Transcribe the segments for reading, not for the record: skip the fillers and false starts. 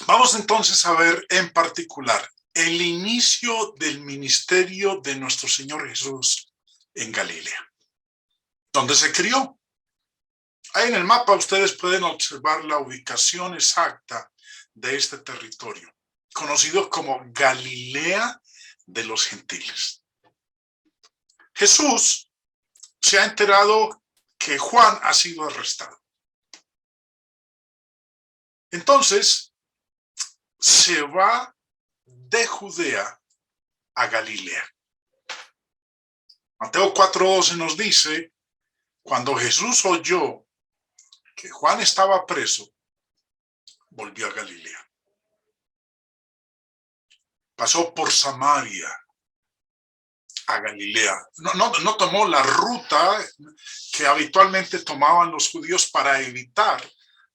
Vamos entonces a ver en particular el inicio del ministerio de nuestro Señor Jesús en Galilea, donde se crió. Ahí en el mapa ustedes pueden observar la ubicación exacta de este territorio, conocido como Galilea de los Gentiles. Jesús se ha enterado que Juan ha sido arrestado. Entonces, se va de Judea a Galilea. Mateo 4:12 nos dice, cuando Jesús oyó que Juan estaba preso, volvió a Galilea. Pasó por Samaria a Galilea. No tomó la ruta que habitualmente tomaban los judíos para evitar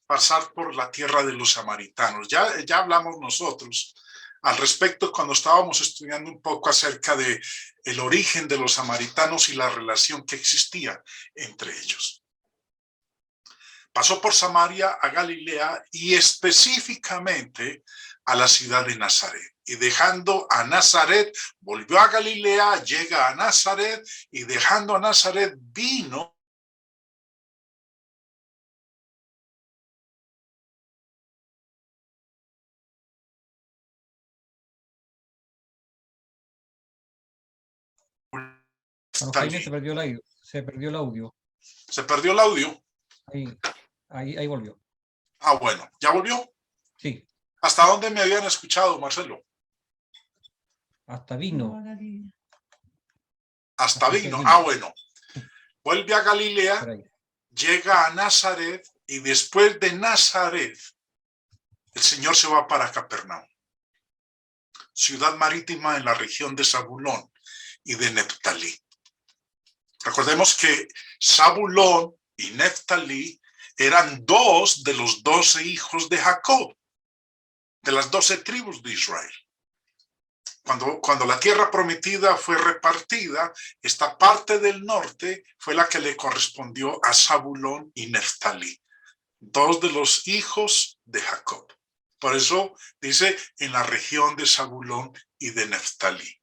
pasar por la tierra de los samaritanos. Ya hablamos nosotros al respecto cuando estábamos estudiando un poco acerca de el origen de los samaritanos y la relación que existía entre ellos. Pasó por Samaria a Galilea y específicamente a la ciudad de Nazaret. Y dejando a Nazaret, volvió a Galilea, llega a Nazaret y dejando a Nazaret vino Bueno, Jaime, se perdió el audio. ¿Se perdió el audio? Ahí volvió. Ah, bueno, ¿ya volvió? Sí. ¿Hasta dónde me habían escuchado, Marcelo? Hasta vino. Hasta vino. Ah, bueno. Vuelve a Galilea, llega a Nazaret y después de Nazaret, el Señor se va para Capernaum, ciudad marítima en la región de Zabulón y de Neftalí. Recordemos que Zabulón y Neftalí eran dos de los 12 hijos de Jacob, de las 12 tribus de Israel. Cuando la tierra prometida fue repartida, esta parte del norte fue la que le correspondió a Zabulón y Neftalí, dos de los hijos de Jacob. Por eso dice en la región de Zabulón y de Neftalí.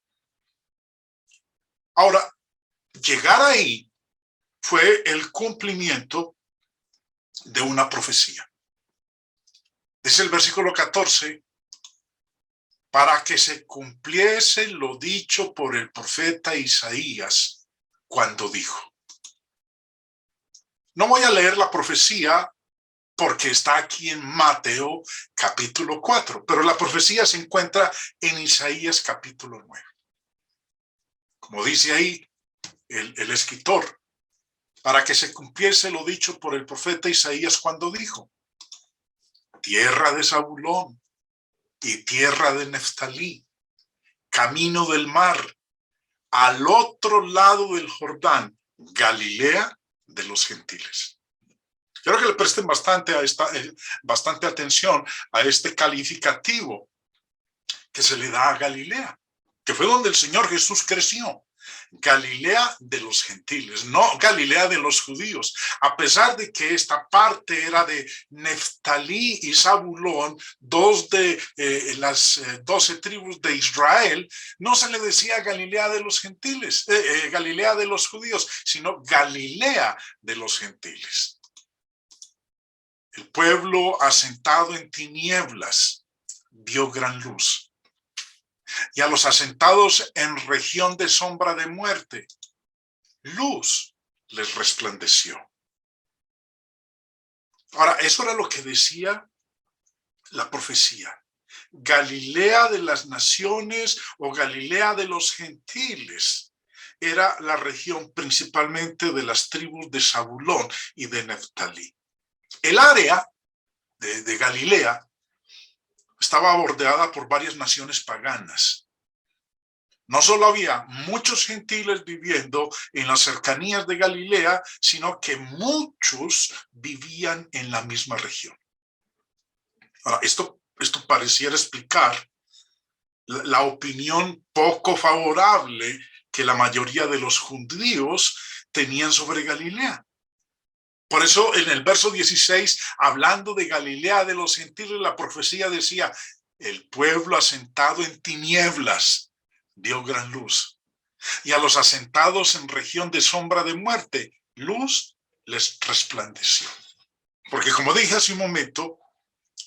Ahora, llegar ahí fue el cumplimiento de una profecía. Dice el versículo 14, para que se cumpliese lo dicho por el profeta Isaías cuando dijo. No voy a leer la profecía porque está aquí en Mateo capítulo 4, pero la profecía se encuentra en Isaías capítulo 9. Como dice ahí el escritor, para que se cumpliese lo dicho por el profeta Isaías cuando dijo, tierra de Zabulón y tierra de Neftalí, camino del mar, al otro lado del Jordán, Galilea de los gentiles. Quiero que le presten bastante atención a este calificativo que se le da a Galilea, que fue donde el Señor Jesús creció. Galilea de los gentiles, no Galilea de los judíos. A pesar de que esta parte era de Neftalí y Zabulón, dos de las 12 tribus de Israel, no se le decía Galilea de los gentiles, Galilea de los judíos, sino Galilea de los gentiles. El pueblo asentado en tinieblas vio gran luz. Y a los asentados en región de sombra de muerte, luz les resplandeció. Ahora, eso era lo que decía la profecía. Galilea de las naciones o Galilea de los gentiles era la región principalmente de las tribus de Zabulón y de Neftalí. El área de Galilea estaba bordeada por varias naciones paganas. No solo había muchos gentiles viviendo en las cercanías de Galilea, sino que muchos vivían en la misma región. Ahora, esto pareciera explicar la opinión poco favorable que la mayoría de los judíos tenían sobre Galilea. Por eso en el verso 16, hablando de Galilea de los gentiles, la profecía decía, el pueblo asentado en tinieblas dio gran luz. Y a los asentados en región de sombra de muerte, luz les resplandeció. Porque como dije hace un momento,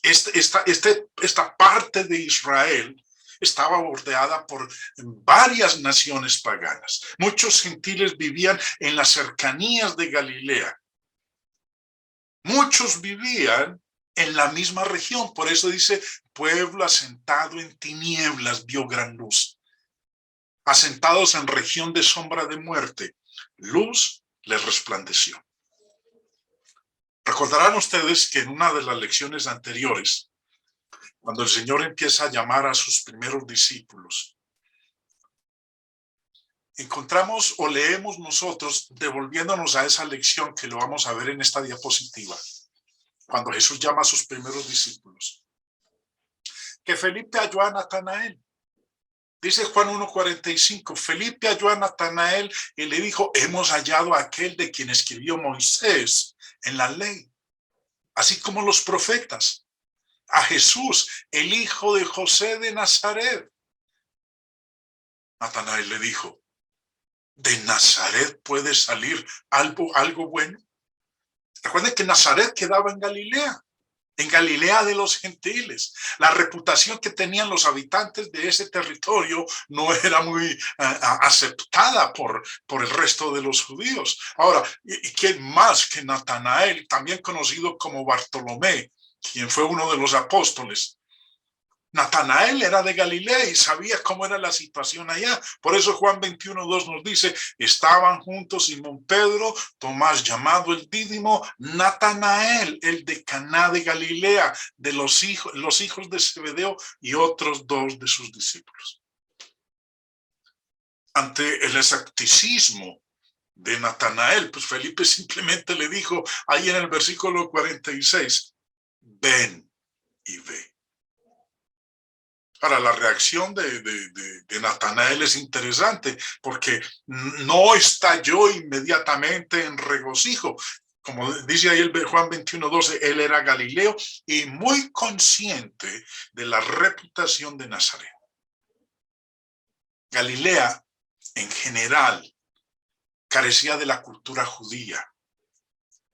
esta parte de Israel estaba bordeada por varias naciones paganas. Muchos gentiles vivían en las cercanías de Galilea. Muchos vivían en la misma región. Por eso dice, pueblo asentado en tinieblas vio gran luz. Asentados en región de sombra de muerte, luz les resplandeció. Recordarán ustedes que en una de las lecciones anteriores, cuando el Señor empieza a llamar a sus primeros discípulos, encontramos o leemos nosotros, devolviéndonos a esa lección que lo vamos a ver en esta diapositiva, cuando Jesús llama a sus primeros discípulos, que Felipe halló a Natanael. Dice Juan 1:45, Felipe halló a Natanael y le dijo, hemos hallado a aquel de quien escribió Moisés en la ley, así como los profetas, a Jesús, el hijo de José de Nazaret. Natanael le dijo, ¿de Nazaret puede salir algo bueno? Recuerden que Nazaret quedaba en Galilea de los gentiles. La reputación que tenían los habitantes de ese territorio no era muy aceptada por el resto de los judíos. Ahora, ¿y quién más que Natanael, también conocido como Bartolomé, quien fue uno de los apóstoles? Natanael era de Galilea y sabía cómo era la situación allá. Por eso Juan 21:2 nos dice, estaban juntos Simón Pedro, Tomás llamado el Dídimo, Natanael, el de Caná de Galilea, de los hijos de Zebedeo y otros 2 de sus discípulos. Ante el escepticismo de Natanael, pues Felipe simplemente le dijo ahí en el versículo 46, ven y ve. Ahora, la reacción de Natanael es interesante porque no estalló inmediatamente en regocijo. Como dice ahí el Juan 21:12, él era Galileo y muy consciente de la reputación de Nazaret. Galilea, en general, carecía de la cultura judía.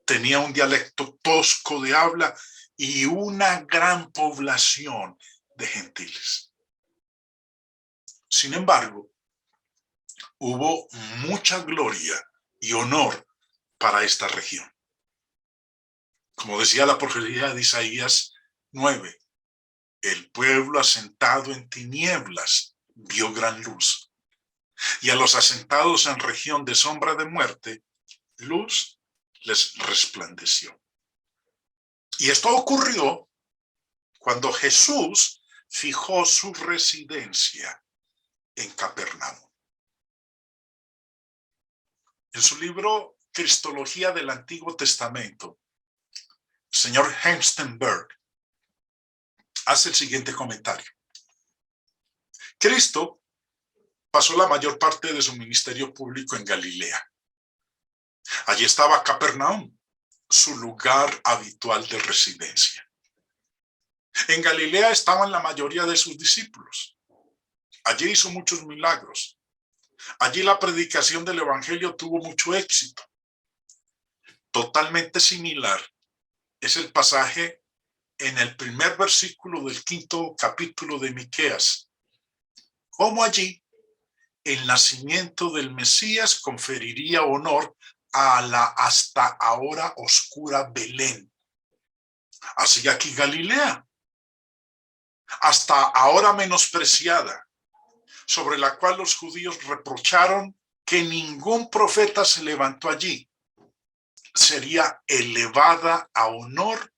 Tenía un dialecto tosco de habla y una gran población de gentiles. Sin embargo, hubo mucha gloria y honor para esta región. Como decía la profecía de Isaías 9, el pueblo asentado en tinieblas vio gran luz, y a los asentados en región de sombra de muerte, luz les resplandeció. Y esto ocurrió cuando Jesús fijó su residencia en Capernaum. En su libro Cristología del Antiguo Testamento, el señor Hengstenberg hace el siguiente comentario. Cristo pasó la mayor parte de su ministerio público en Galilea. Allí estaba Capernaum, su lugar habitual de residencia. En Galilea estaban la mayoría de sus discípulos. Allí hizo muchos milagros. Allí la predicación del evangelio tuvo mucho éxito. Totalmente similar es el pasaje en el primer versículo del 5º capítulo de Miqueas. Como allí el nacimiento del Mesías conferiría honor a la hasta ahora oscura Belén. Así aquí Galilea, hasta ahora menospreciada, sobre la cual los judíos reprocharon que ningún profeta se levantó allí, sería elevada a honor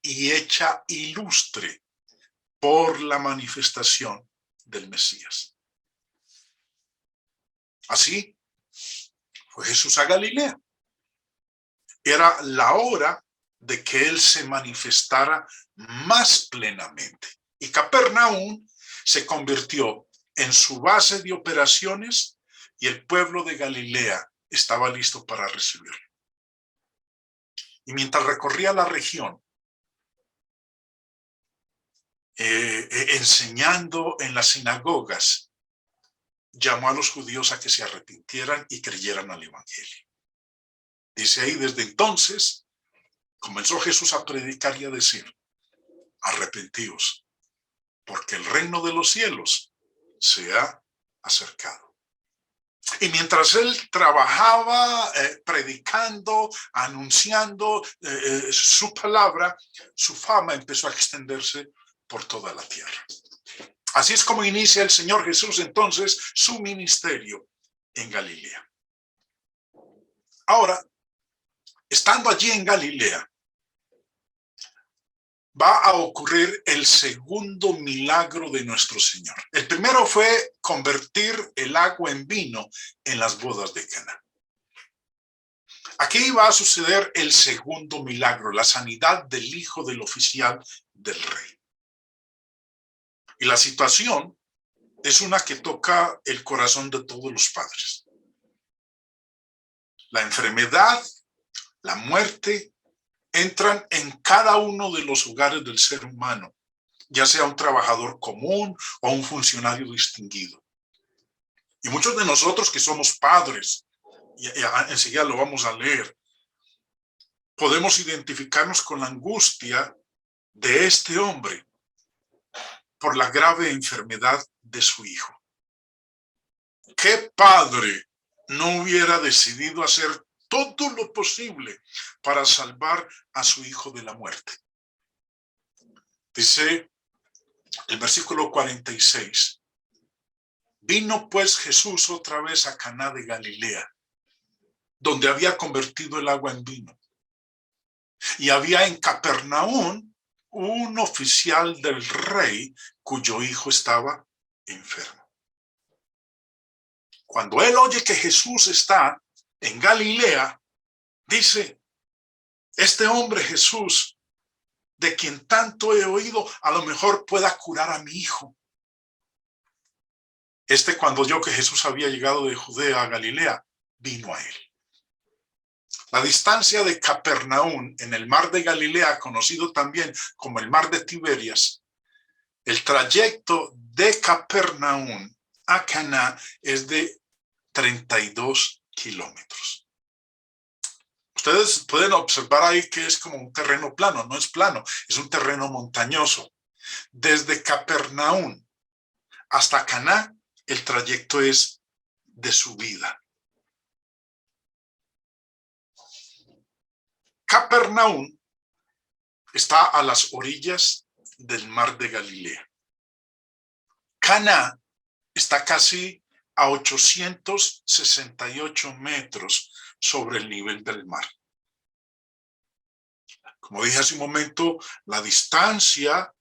y hecha ilustre por la manifestación del Mesías. Así fue Jesús a Galilea. Era la hora de que él se manifestara más plenamente. Y Capernaum se convirtió en su base de operaciones y el pueblo de Galilea estaba listo para recibirlo. Y mientras recorría la región, enseñando en las sinagogas, llamó a los judíos a que se arrepintieran y creyeran al evangelio. Dice ahí, desde entonces comenzó Jesús a predicar y a decir: arrepentíos, porque el reino de los cielos se ha acercado. Y mientras él trabajaba predicando, anunciando su palabra, su fama empezó a extenderse por toda la tierra. Así es como inicia el Señor Jesús entonces su ministerio en Galilea. Ahora, estando allí en Galilea, va a ocurrir el segundo milagro de nuestro Señor. El primero fue convertir el agua en vino en las bodas de Caná. Aquí va a suceder el segundo milagro, la sanidad del hijo del oficial del rey. Y la situación es una que toca el corazón de todos los padres. La enfermedad, la muerte, entran en cada uno de los hogares del ser humano, ya sea un trabajador común o un funcionario distinguido. Y muchos de nosotros que somos padres, y enseguida lo vamos a leer, podemos identificarnos con la angustia de este hombre por la grave enfermedad de su hijo. ¿Qué padre no hubiera decidido hacer todo lo posible para salvar a su hijo de la muerte? Dice el versículo 46. Vino pues Jesús otra vez a Caná de Galilea, donde había convertido el agua en vino. Y había en Capernaum un oficial del rey cuyo hijo estaba enfermo. Cuando él oye que Jesús está en Galilea, dice: este hombre Jesús, de quien tanto he oído, a lo mejor pueda curar a mi hijo. Cuando oyó que Jesús había llegado de Judea a Galilea, vino a él. La distancia de Capernaum en el mar de Galilea, conocido también como el mar de Tiberias, el trayecto de Capernaum a Caná es de 32 kilómetros. Ustedes pueden observar ahí que es como un terreno plano, no es plano, es un terreno montañoso. Desde Capernaum hasta Caná, el trayecto es de subida. Capernaum está a las orillas del mar de Galilea. Caná está casi a 868 metros sobre el nivel del mar. Como dije hace un momento, la distancia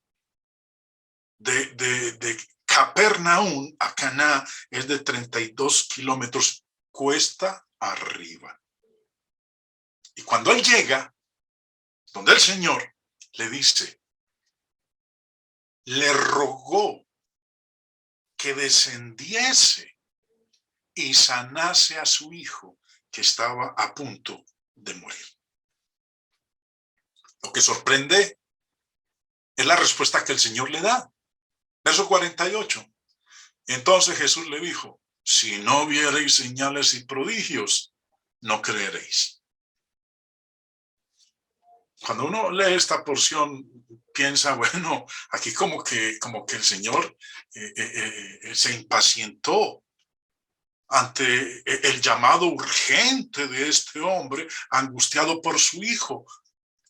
de Capernaum a Caná es de 32 kilómetros cuesta arriba. Y cuando él llega, donde el Señor le dice, le rogó que descendiese y sanase a su hijo que estaba a punto de morir. Lo que sorprende es la respuesta que el Señor le da. Verso 48. Entonces Jesús le dijo: si no viereis señales y prodigios, no creeréis. Cuando uno lee esta porción, piensa, bueno, aquí como que el Señor se impacientó ante el llamado urgente de este hombre angustiado por su hijo.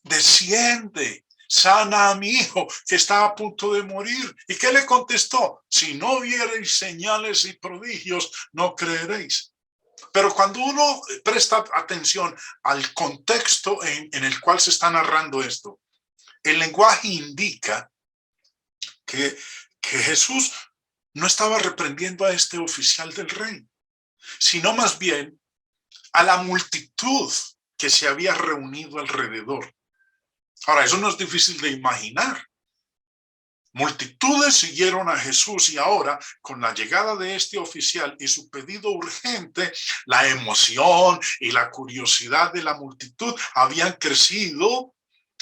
Desciende, sana a mi hijo que está a punto de morir. ¿Y qué le contestó? Si no viereis señales y prodigios, no creeréis. Pero cuando uno presta atención al contexto en el cual se está narrando esto, el lenguaje indica que Jesús no estaba reprendiendo a este oficial del rey, sino más bien a la multitud que se había reunido alrededor. Ahora, eso no es difícil de imaginar. Multitudes siguieron a Jesús y ahora, con la llegada de este oficial y su pedido urgente, la emoción y la curiosidad de la multitud habían crecido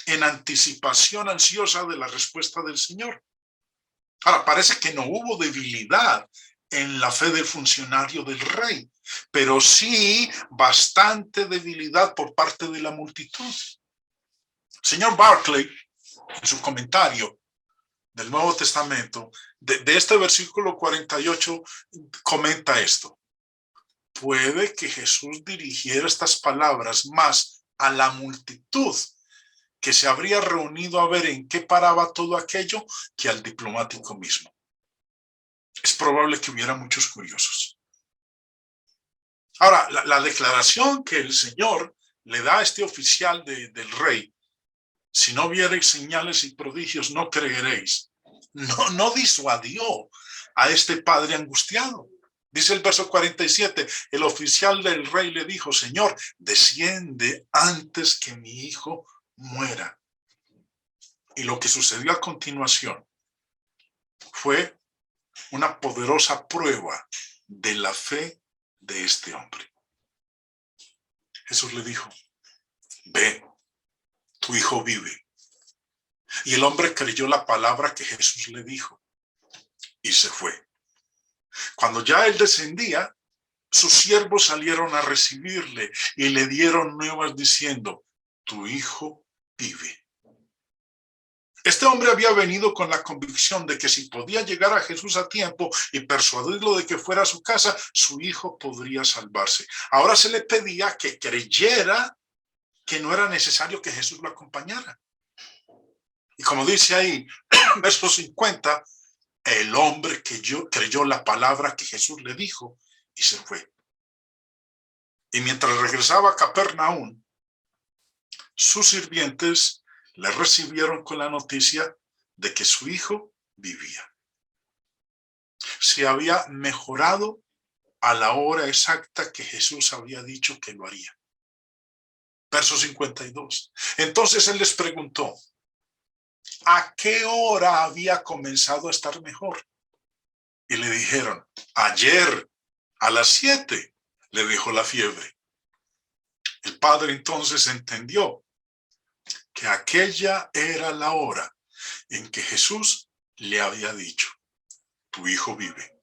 en anticipación ansiosa de la respuesta del Señor. Ahora, parece que no hubo debilidad en la fe del funcionario del rey, pero sí bastante debilidad por parte de la multitud. Señor Barclay, en su comentario del Nuevo Testamento, de este versículo 48, comenta esto. Puede que Jesús dirigiera estas palabras más a la multitud que se habría reunido a ver en qué paraba todo aquello que al diplomático mismo. Es probable que hubiera muchos curiosos. Ahora, la declaración que el Señor le da a este oficial del rey, si no viereis señales y prodigios, no creeréis, no disuadió a este padre angustiado. Dice el verso 47, el oficial del rey le dijo, Señor, desciende antes que mi hijo muera. Y lo que sucedió a continuación fue una poderosa prueba de la fe de este hombre. Jesús le dijo, ve, tu hijo vive. Y el hombre creyó la palabra que Jesús le dijo y se fue. Cuando ya él descendía, sus siervos salieron a recibirle y le dieron nuevas diciendo, tu hijo vive. Este hombre había venido con la convicción de que si podía llegar a Jesús a tiempo y persuadirlo de que fuera a su casa, su hijo podría salvarse. Ahora se le pedía que creyera que no era necesario que Jesús lo acompañara. Y como dice ahí, verso 50, el hombre creyó la palabra que Jesús le dijo y se fue. Y mientras regresaba a Capernaum, sus sirvientes le recibieron con la noticia de que su hijo vivía. Se había mejorado a la hora exacta que Jesús había dicho que lo haría. Verso 52. Entonces él les preguntó, ¿a qué hora había comenzado a estar mejor? Y le dijeron, ayer a las 7 le dejó la fiebre. El padre entonces entendió que aquella era la hora en que Jesús le había dicho, tu hijo vive.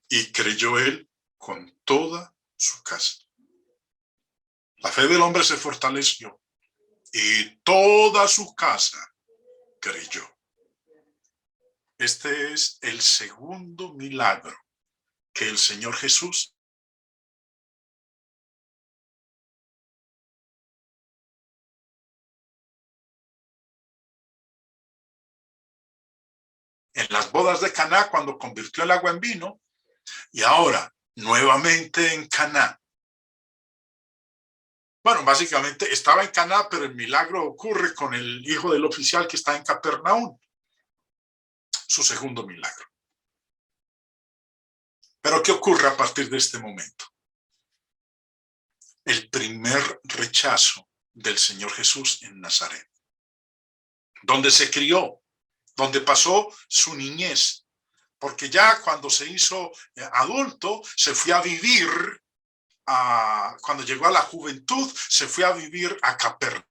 Y creyó él con toda su casa. La fe del hombre se fortaleció y toda su casa creyó. Este es el segundo milagro que el Señor Jesús en las bodas de Caná, cuando convirtió el agua en vino, y ahora nuevamente en Caná. Bueno, básicamente estaba en Caná, pero el milagro ocurre con el hijo del oficial que está en Capernaum. Su segundo milagro. Pero ¿qué ocurre a partir de este momento? El primer rechazo del Señor Jesús en Nazaret, donde se crió, donde pasó su niñez, porque ya cuando se hizo adulto, se fue a vivir, cuando llegó a la juventud, se fue a vivir a Capernaum.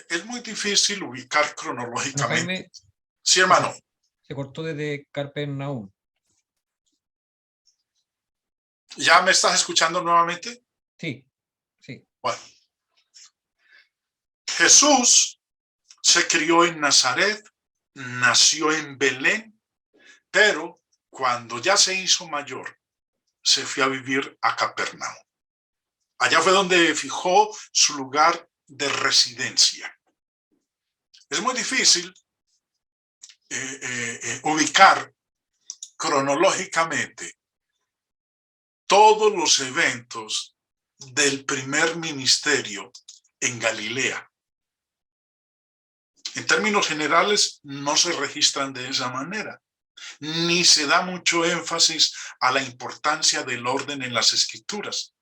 Es muy difícil ubicar cronológicamente. Jaime, sí, hermano. Se cortó desde Capernaum. ¿Ya me estás escuchando nuevamente? Sí, sí. Bueno. Jesús se crió en Nazaret, nació en Belén, pero cuando ya se hizo mayor, se fue a vivir a Capernaum. Allá fue donde fijó su lugar de residencia. Es muy difícil ubicar cronológicamente todos los eventos del primer ministerio en Galilea. En términos generales, no se registran de esa manera. ni se da mucho énfasis a la importancia del orden en las escrituras.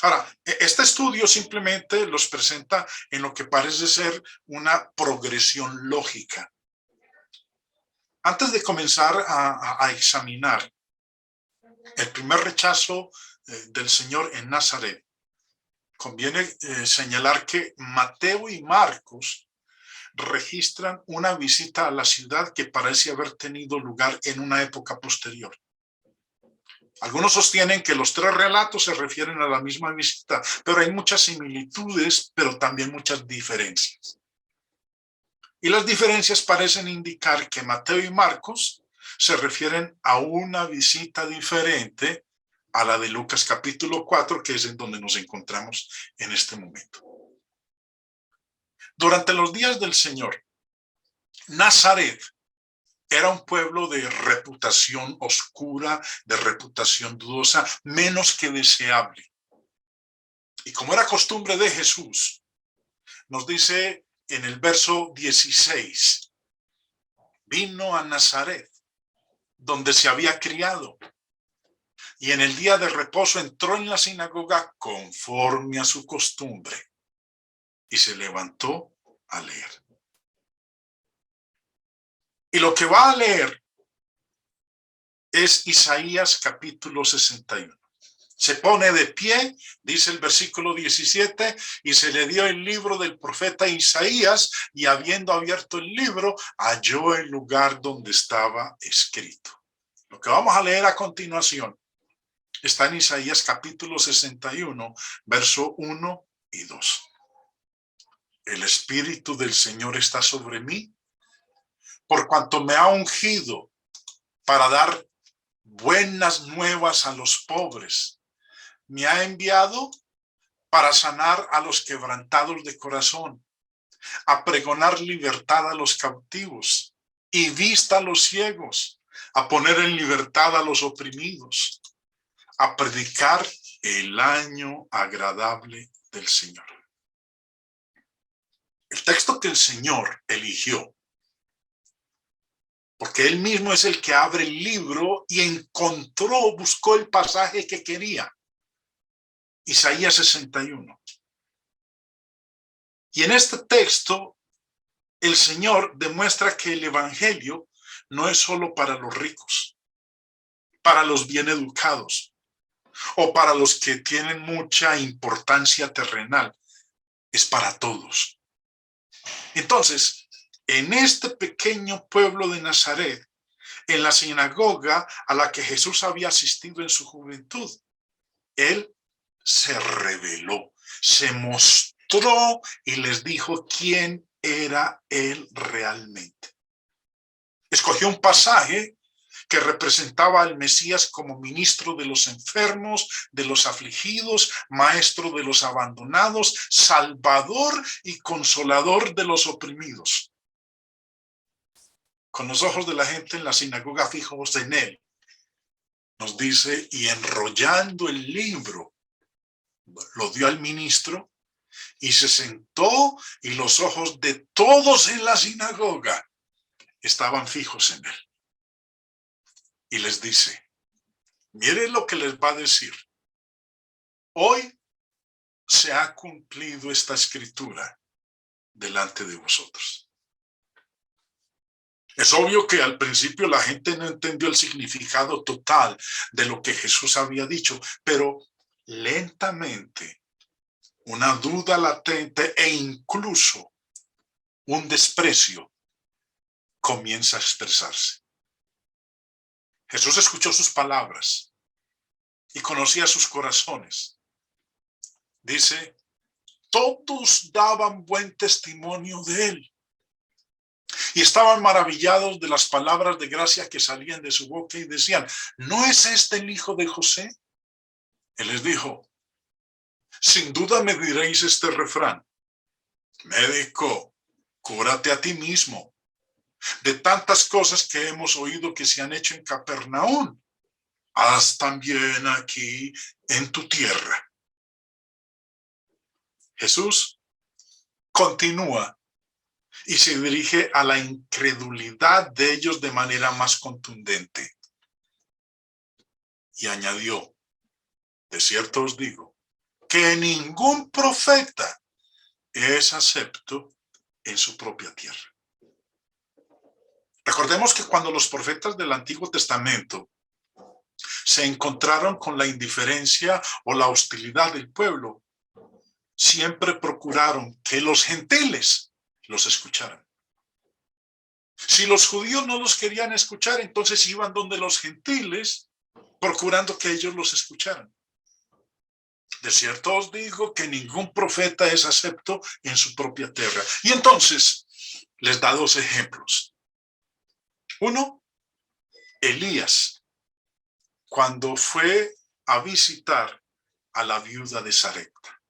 Ahora, este estudio simplemente los presenta en lo que parece ser una progresión lógica. Antes de comenzar a examinar el primer rechazo del Señor en Nazaret, conviene señalar que Mateo y Marcos registran una visita a la ciudad que parece haber tenido lugar en una época posterior. Algunos sostienen que los tres relatos se refieren a la misma visita, pero hay muchas similitudes, pero también muchas diferencias. Y las diferencias parecen indicar que Mateo y Marcos se refieren a una visita diferente a la de Lucas capítulo 4, que es en donde nos encontramos en este momento. Durante los días del Señor, Nazaret era un pueblo de reputación oscura, de reputación dudosa, menos que deseable. Y como era costumbre de Jesús, nos dice en el verso 16, vino a Nazaret, donde se había criado, y en el día de reposo entró en la sinagoga conforme a su costumbre, y se levantó a leer. Y lo que va a leer es Isaías capítulo 61. Se pone de pie, dice el versículo 17, y se le dio el libro del profeta Isaías, y habiendo abierto el libro, halló el lugar donde estaba escrito. Lo que vamos a leer a continuación está en Isaías capítulo 61, verso 1 y 2. El Espíritu del Señor está sobre mí, por cuanto me ha ungido para dar buenas nuevas a los pobres. Me ha enviado para sanar a los quebrantados de corazón, a pregonar libertad a los cautivos y vista a los ciegos, a poner en libertad a los oprimidos, a predicar el año agradable del Señor. El texto que el Señor eligió, porque Él mismo es el que abre el libro y buscó el pasaje que quería. Isaías 61. Y en este texto, el Señor demuestra que el evangelio no es solo para los ricos, para los bien educados o para los que tienen mucha importancia terrenal. Es para todos. Entonces, en este pequeño pueblo de Nazaret, en la sinagoga a la que Jesús había asistido en su juventud, Él se reveló, se mostró y les dijo quién era Él realmente. Escogió un pasaje que representaba al Mesías como ministro de los enfermos, de los afligidos, maestro de los abandonados, salvador y consolador de los oprimidos. Con los ojos de la gente en la sinagoga fijos en Él, nos dice, y enrollando el libro, lo dio al ministro y se sentó, y los ojos de todos en la sinagoga estaban fijos en Él. Y les dice, miren lo que les va a decir. Hoy se ha cumplido esta escritura delante de vosotros. Es obvio que al principio la gente no entendió el significado total de lo que Jesús había dicho, pero lentamente una duda latente e incluso un desprecio comienza a expresarse. Jesús escuchó sus palabras y conocía sus corazones. Dice, todos daban buen testimonio de Él y estaban maravillados de las palabras de gracia que salían de su boca y decían, ¿no es este el hijo de José? Él les dijo, sin duda me diréis este refrán, médico, cúrate a ti mismo. De tantas cosas que hemos oído que se han hecho en Capernaum, haz también aquí en tu tierra. Jesús continúa y se dirige a la incredulidad de ellos de manera más contundente. Y añadió, de cierto os digo, que ningún profeta es acepto en su propia tierra. Recordemos que cuando los profetas del Antiguo Testamento se encontraron con la indiferencia o la hostilidad del pueblo, siempre procuraron que los gentiles los escucharan. Si los judíos no los querían escuchar, entonces iban donde los gentiles, procurando que ellos los escucharan. De cierto os digo que ningún profeta es acepto en su propia tierra. Y entonces les da 2 ejemplos. Uno, Elías, cuando fue a visitar a la viuda de Sarepta.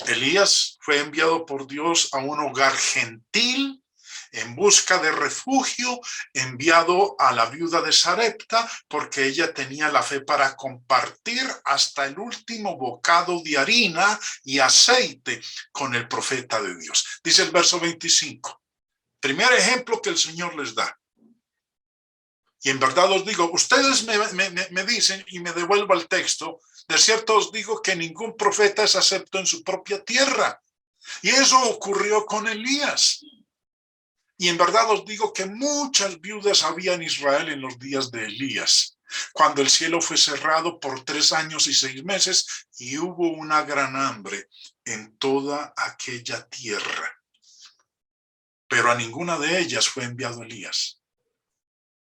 Elías fue enviado por Dios a un hogar gentil en busca de refugio, enviado a la viuda de Sarepta porque ella tenía la fe para compartir hasta el último bocado de harina y aceite con el profeta de Dios. Dice el verso 25. Primer ejemplo que el Señor les da. Y en verdad os digo, ustedes me dicen, y me devuelvo al texto, de cierto os digo que ningún profeta es acepto en su propia tierra. Y eso ocurrió con Elías. Y en verdad os digo que muchas viudas había en Israel en los días de Elías, cuando el cielo fue cerrado por 3 años y 6 meses, y hubo una gran hambre en toda aquella tierra. Pero a ninguna de ellas fue enviado Elías,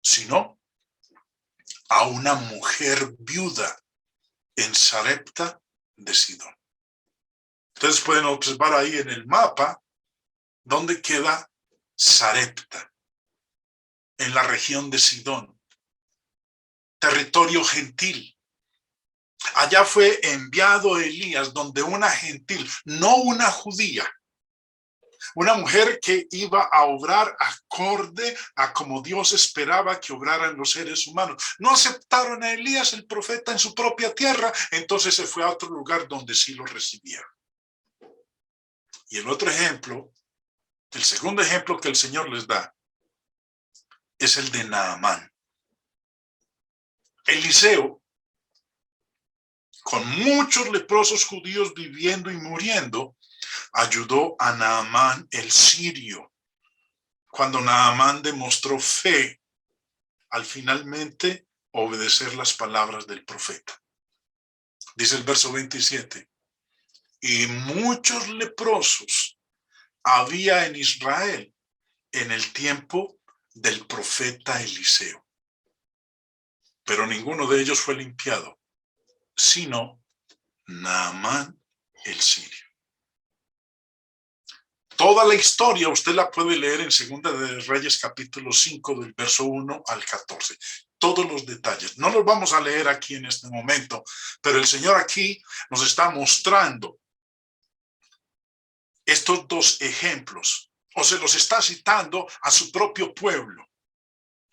sino a una mujer viuda en Sarepta de Sidón. Ustedes pueden observar ahí en el mapa dónde queda Sarepta, en la región de Sidón, territorio gentil. Allá fue enviado Elías, donde una gentil, no una judía, una mujer que iba a obrar acorde a como Dios esperaba que obraran los seres humanos. No aceptaron a Elías, el profeta, en su propia tierra, entonces se fue a otro lugar donde sí lo recibieron. Y el otro ejemplo, el segundo ejemplo que el Señor les da, es el de Naamán. Eliseo, con muchos leprosos judíos viviendo y muriendo, ayudó a Naamán el sirio. Cuando Naamán demostró fe al finalmente obedecer las palabras del profeta. Dice el verso 27. Y muchos leprosos había en Israel en el tiempo del profeta Eliseo. Pero ninguno de ellos fue limpiado, sino Naamán el sirio. Toda la historia usted la puede leer en Segunda de Reyes capítulo 5 del verso 1 al 14. Todos los detalles. No los vamos a leer aquí en este momento, pero el Señor aquí nos está mostrando estos 2 ejemplos, o se los está citando a su propio pueblo.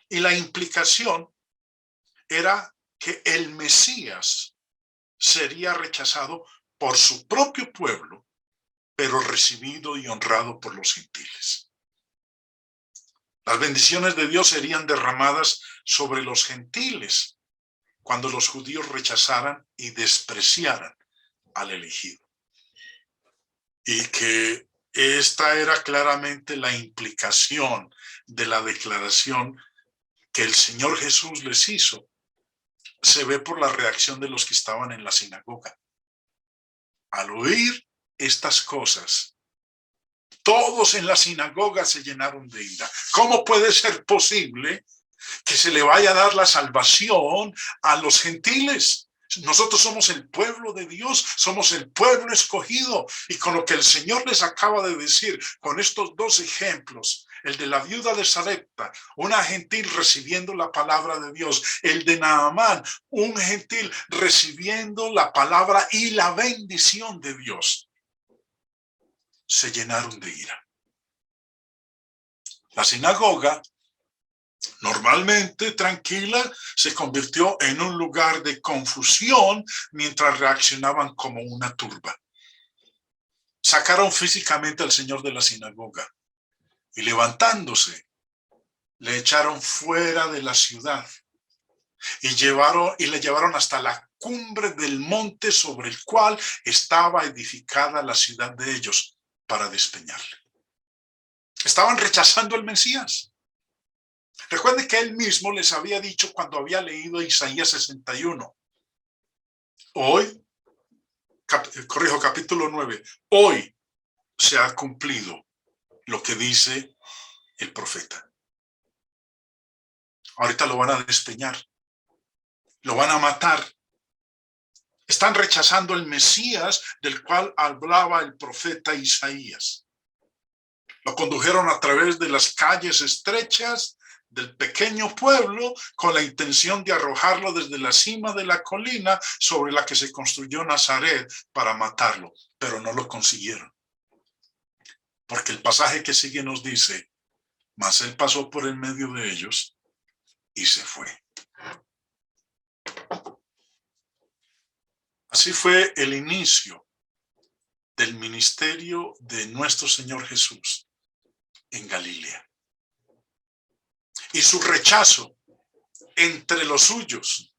Y la implicación era que el Mesías sería rechazado por su propio pueblo, pero recibido y honrado por los gentiles. Las bendiciones de Dios serían derramadas sobre los gentiles cuando los judíos rechazaran y despreciaran al elegido. Y que esta era claramente la implicación de la declaración que el Señor Jesús les hizo. Se ve por la reacción de los que estaban en la sinagoga. Al oír estas cosas, todos en la sinagoga se llenaron de ira. ¿Cómo puede ser posible que se le vaya a dar la salvación a los gentiles? Nosotros somos el pueblo de Dios, somos el pueblo escogido, y con lo que el Señor les acaba de decir, con estos 2 ejemplos, el de la viuda de Sarepta, una gentil recibiendo la palabra de Dios, el de Naamán, un gentil recibiendo la palabra y la bendición de Dios, se llenaron de ira. La sinagoga, normalmente tranquila, se convirtió en un lugar de confusión mientras reaccionaban como una turba. sacaron físicamente al señor de la sinagoga y levantándose, le echaron fuera de la ciudad y le llevaron hasta la cumbre del monte sobre el cual estaba edificada la ciudad de ellos para despeñarle. Estaban rechazando al Mesías. Recuerden que él mismo les había dicho cuando había leído Isaías 61. Hoy, capítulo 9, hoy se ha cumplido lo que dice el profeta. Ahorita lo van a despeñar, lo van a matar. Están rechazando el Mesías del cual hablaba el profeta Isaías. Lo condujeron a través de las calles estrechas del pequeño pueblo con la intención de arrojarlo desde la cima de la colina sobre la que se construyó Nazaret para matarlo, pero no lo consiguieron. Porque el pasaje que sigue nos dice, mas él pasó por en medio de ellos y se fue. Así fue el inicio del ministerio de nuestro Señor Jesús en Galilea. Y su rechazo entre los suyos,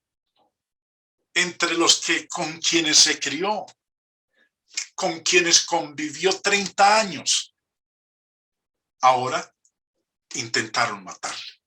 entre los que con quienes se crió, con quienes convivió 30 años, ahora intentaron matarle.